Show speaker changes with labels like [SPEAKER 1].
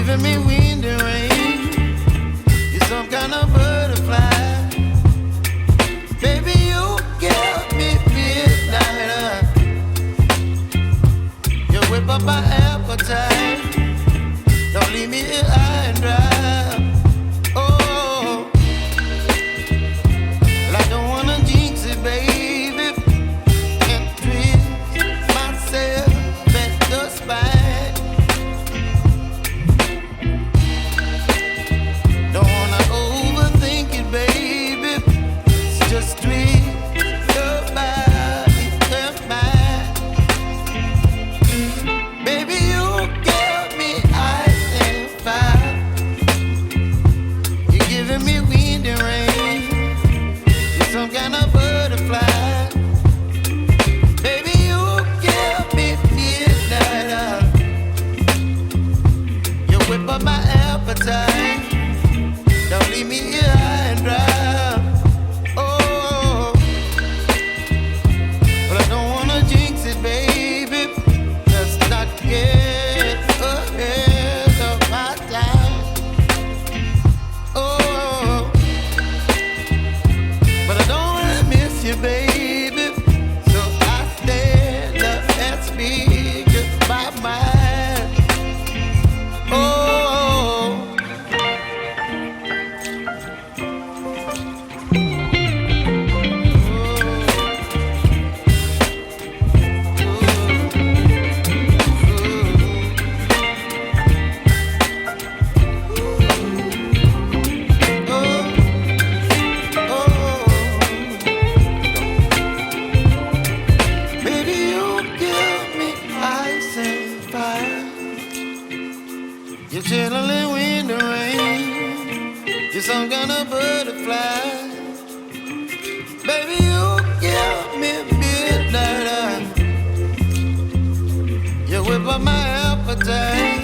[SPEAKER 1] giving me wind and rain. You're some kind of butterfly. Baby, you give me midnight. You whip up my appetite. Don't leave me here high and dry. Oh, well, I don't wanna jinx it, baby, and twist myself at the spine. Don't wanna overthink it, baby. It's just twist your body and mine. Baby, you give me ice and fire. You're giving me wind and rain. You're some kind of butterfly. Baby, you give me midnight. You whip up my appetite. Don't leave me here high and dry. Oh, but I don't wanna jinx it, baby. Let's not get ahead of my time. Oh, but I don't wanna miss you, baby. So I stand up and speak my mind. Oh. Baby, you give me ice and fire. You're chilling wind and rain. You're some kind of butterfly. Baby, you give me midnight. You whip up my appetite.